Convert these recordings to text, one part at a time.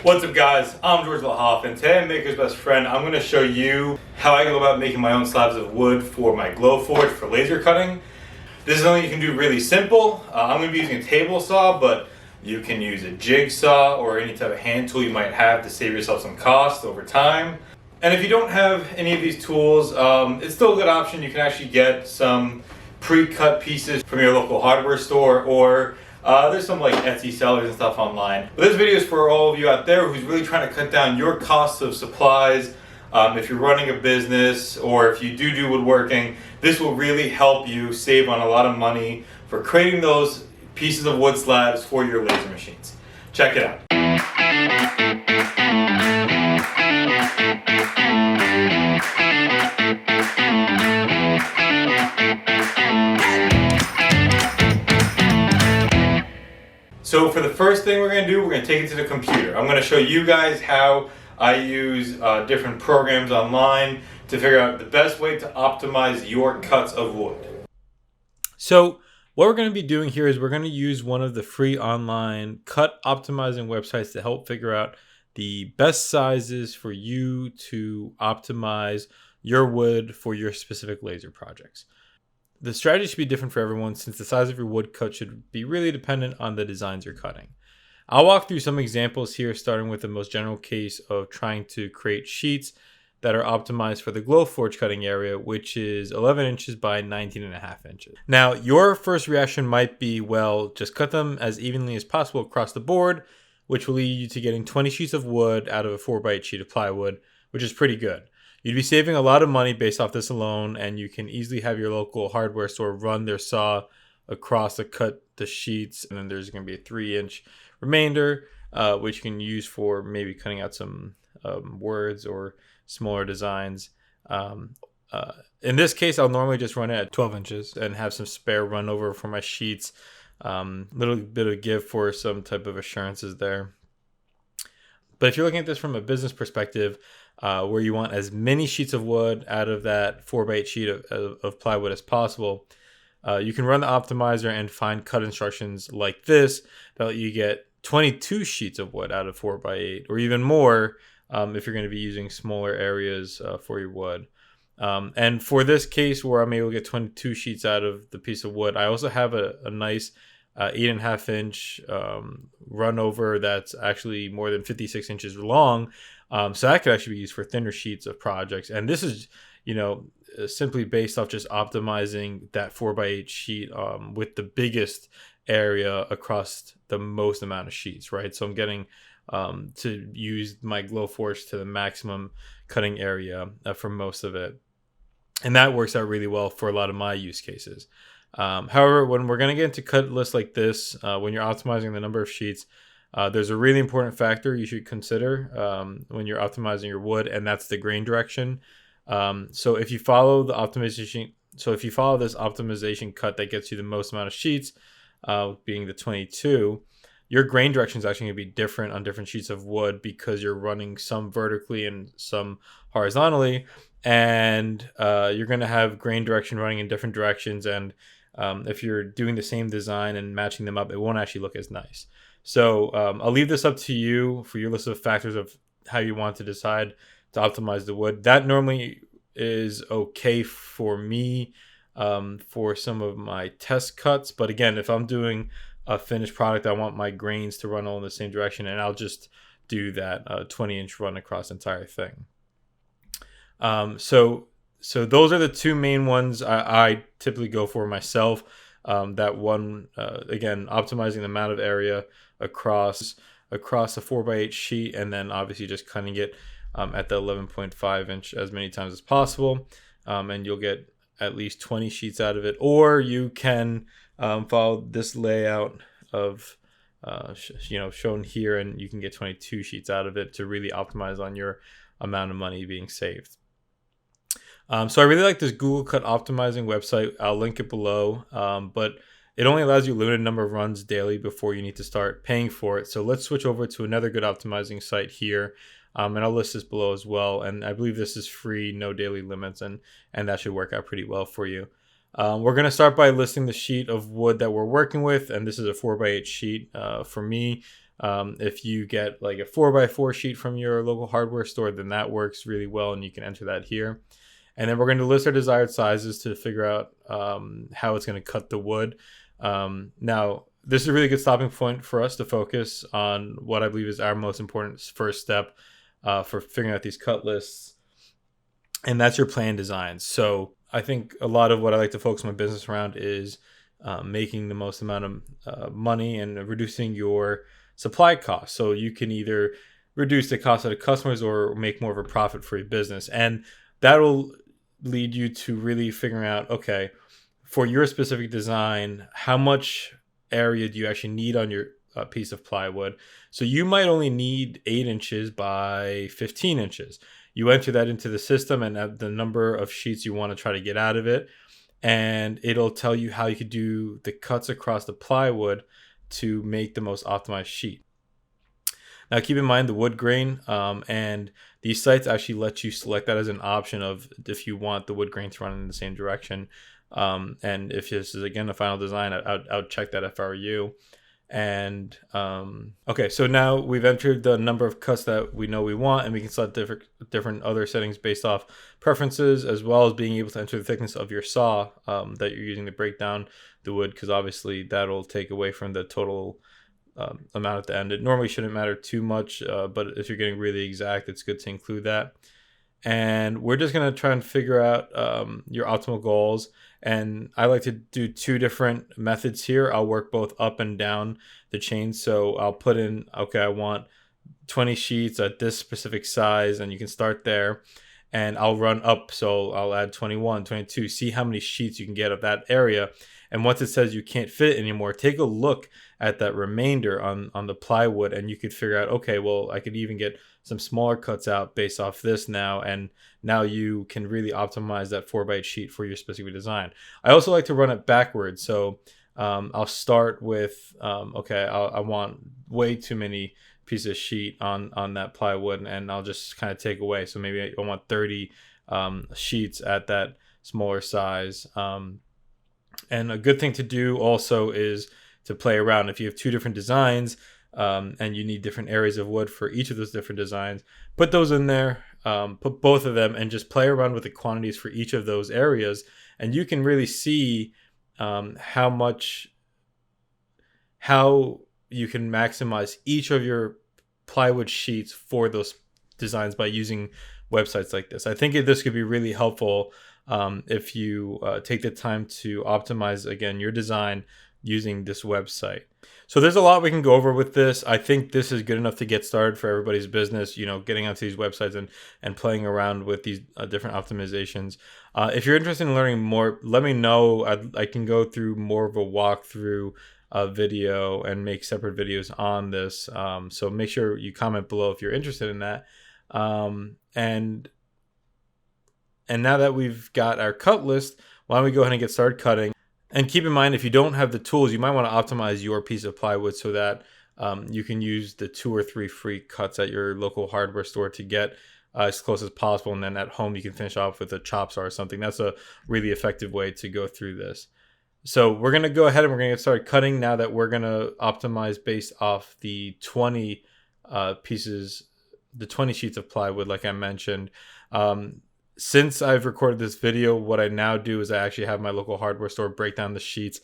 What's up guys, I'm George LaHoff, and today I'm Maker's Best Friend. I'm going to show you how I go about making my own slabs of wood for my Glowforge for laser cutting. This is something you can do really simple. I'm going to be using a table saw, but you can use a jigsaw or any type of hand tool you might have to save yourself some cost over time. And if you don't have any of these tools, it's still a good option. You can actually get some pre-cut pieces from your local hardware store, or there's some like Etsy sellers and stuff online. But this video is for all of you out there who's really trying to cut down your costs of supplies. If you're running a business or if you do woodworking, this will really help you save on a lot of money for creating those pieces of wood slabs for your laser machines. Check it out. So for the first thing we're going to do, we're going to take it to the computer. I'm going to show you guys how I use different programs online to figure out the best way to optimize your cuts of wood. So what we're going to be doing here is we're going to use one of the free online cut optimizing websites to help figure out the best sizes for you to optimize your wood for your specific laser projects. The strategy should be different for everyone, since the size of your wood cut should be really dependent on the designs you're cutting. I'll walk through some examples here, starting with the most general case of trying to create sheets that are optimized for the Glowforge cutting area, which is 11 inches by 19.5 inches. Now, your first reaction might be, well, just cut them as evenly as possible across the board, which will lead you to getting 20 sheets of wood out of a 4x8 sheet of plywood, which is pretty good. You'd be saving a lot of money based off this alone, and you can easily have your local hardware store run their saw across to cut the sheets, and then there's going to be a 3-inch remainder, which you can use for maybe cutting out some words or smaller designs. In this case, I'll normally just run it at 12 inches and have some spare run over for my sheets. Little bit of give for some type of assurances there. But if you're looking at this from a business perspective, where you want as many sheets of wood out of that 4x8 sheet of plywood as possible, you can run the optimizer and find cut instructions like this that let you get 22 sheets of wood out of 4x8, or even more if you're going to be using smaller areas for your wood. And for this case where I'm able to get 22 sheets out of the piece of wood, I also have a nice 8.5 inch run over that's actually more than 56 inches long. So that could actually be used for thinner sheets of projects. And this is, simply based off just optimizing that 4x8 sheet with the biggest area across the most amount of sheets, right? So I'm getting to use my Glowforge to the maximum cutting area for most of it. And that works out really well for a lot of my use cases. However, when we're going to get into cut lists like this, when you're optimizing the number of sheets, there's a really important factor you should consider when you're optimizing your wood, and that's the grain direction. So if you follow this optimization cut that gets you the most amount of sheets, being the 22, your grain direction is actually going to be different on different sheets of wood because you're running some vertically and some horizontally, and you're going to have grain direction running in different directions. And if you're doing the same design and matching them up, it won't actually look as nice. So I'll leave this up to you for your list of factors of how you want to decide to optimize the wood. That normally is okay for me for some of my test cuts. But again, if I'm doing a finished product, I want my grains to run all in the same direction, and I'll just do that 20-inch run across the entire thing. So those are the two main ones I typically go for myself. That one, again, optimizing the amount of area across a 4x8 sheet, and then obviously just cutting it at the 11.5 inch as many times as possible, and you'll get at least 20 sheets out of it. Or you can follow this layout of shown here, and you can get 22 sheets out of it to really optimize on your amount of money being saved. So I really like this Google Cut optimizing website. I'll link it below, but it only allows you a limited number of runs daily before you need to start paying for it. So let's switch over to another good optimizing site here, and I'll list this below as well. And I believe this is free, no daily limits, and that should work out pretty well for you. We're going to start by listing the sheet of wood that we're working with, and this is a 4x8 sheet for me. If you get like a 4x4 sheet from your local hardware store, then that works really well, and you can enter that here. And then we're going to list our desired sizes to figure out how it's going to cut the wood. Now, this is a really good stopping point for us to focus on what I believe is our most important first step for figuring out these cut lists, and that's your plan designs. So I think a lot of what I like to focus my business around is making the most amount of money and reducing your supply costs. So you can either reduce the cost of the customers or make more of a profit for your business. And that'll lead you to really figuring out, okay, for your specific design, how much area do you actually need on your piece of plywood? So you might only need 8 inches by 15 inches. You enter that into the system and the number of sheets you want to try to get out of it. And it'll tell you how you could do the cuts across the plywood to make the most optimized sheet. Now, keep in mind the wood grain, and these sites actually let you select that as an option of if you want the wood grain to run in the same direction. And if this is, again, a final design, I would check that if I were you. And okay, so now we've entered the number of cuts that we know we want, and we can select different other settings based off preferences, as well as being able to enter the thickness of your saw that you're using to break down the wood, because obviously that'll take away from the total amount at the end. It normally shouldn't matter too much, but if you're getting really exact, it's good to include that. And we're just going to try and figure out your optimal goals. And I like to do 2 different methods here. I'll work both up and down the chain. So I'll put in, okay, I want 20 sheets at this specific size, and you can start there. And I'll run up, so I'll add 21, 22, see how many sheets you can get of that area. And once it says you can't fit anymore, take a look at that remainder on the plywood, and you could figure out, okay, well, I could even get some smaller cuts out based off this now, and now you can really optimize that 4x8 sheet for your specific design. I also like to run it backwards, so I'll start with, okay, I want way too many pieces of sheet on that plywood, and I'll just kind of take away. So maybe I want 30 sheets at that smaller size. And a good thing to do also is to play around. If you have 2 different designs and you need different areas of wood for each of those different designs, put those in there, put both of them, and just play around with the quantities for each of those areas. And you can really see how you can maximize each of your plywood sheets for those designs by using websites like this. I think this could be really helpful if you take the time to optimize, again, your design using this website. So there's a lot we can go over with this. I think this is good enough to get started for everybody's business, getting onto these websites and playing around with these different optimizations. If you're interested in learning more, let me know. I can go through more of a walkthrough video and make separate videos on this. So make sure you comment below if you're interested in that. And now that we've got our cut list, why don't we go ahead and get started cutting? And keep in mind, if you don't have the tools, you might want to optimize your piece of plywood so that you can use the 2 or 3 free cuts at your local hardware store to get as close as possible. And then at home, you can finish off with a chop saw or something. That's a really effective way to go through this. So we're going to go ahead and we're going to get started cutting now that we're going to optimize based off the 20 pieces, the 20 sheets of plywood, like I mentioned. Since I've recorded this video, what I now do is I actually have my local hardware store break down the sheets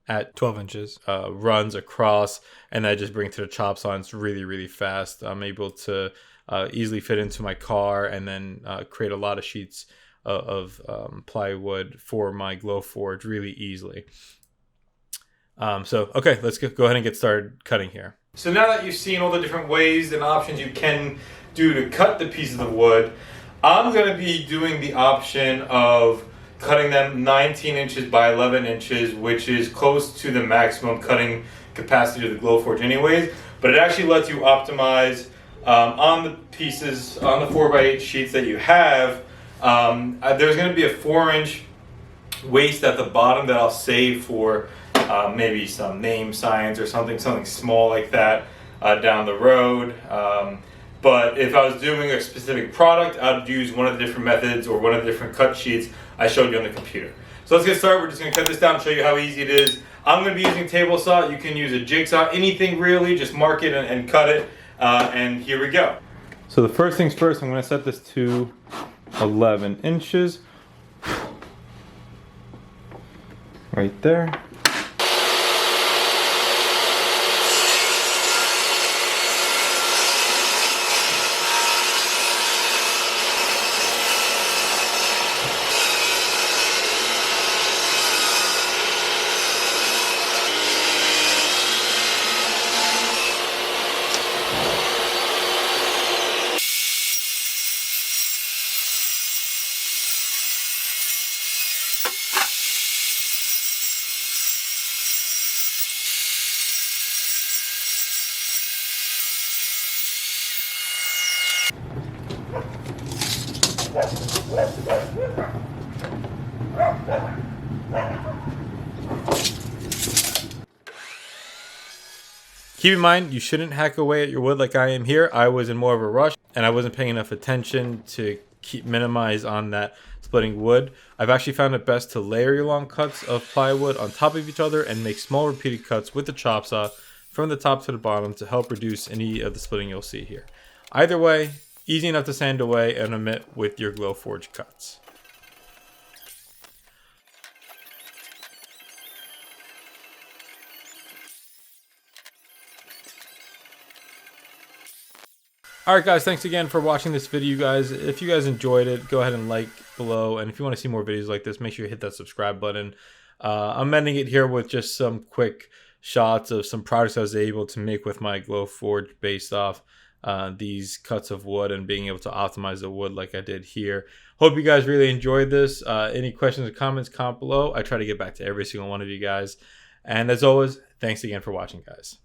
at 12 inches, runs across, and I just bring it to the chop saw. It's really, really fast. I'm able to easily fit into my car and then create a lot of sheets of plywood for my Glowforge really easily. So, okay, let's go ahead and get started cutting here. So now that you've seen all the different ways and options you can do to cut the pieces of wood, I'm going to be doing the option of cutting them 19 inches by 11 inches, which is close to the maximum cutting capacity of the Glowforge anyways, but it actually lets you optimize on the pieces, on the 4x8 sheets that you have. There's going to be a 4-inch waist at the bottom that I'll save for maybe some name signs or something small like that down the road. But if I was doing a specific product, I'd use one of the different methods or one of the different cut sheets I showed you on the computer. So let's get started. We're just going to cut this down and show you how easy it is. I'm going to be using table saw. You can use a jigsaw, anything really. Just mark it and cut it. And here we go. So the first things first, I'm going to set this to 11 inches. Right there. Keep in mind, you shouldn't hack away at your wood like I am here. I was in more of a rush and I wasn't paying enough attention to minimize on that splitting wood. I've actually found it best to layer your long cuts of plywood on top of each other and make small repeated cuts with the chop saw from the top to the bottom to help reduce any of the splitting you'll see here. Either way, easy enough to sand away and omit with your Glowforge cuts. Alright guys, thanks again for watching this video, guys. If you guys enjoyed it, go ahead and like below, and if you want to see more videos like this, make sure you hit that subscribe button. I'm ending it here with just some quick shots of some products I was able to make with my Glowforge based off these cuts of wood and being able to optimize the wood like I did here. Hope you guys really enjoyed this. Any questions or comments, comment below. I try to get back to every single one of you guys. And as always, thanks again for watching, guys.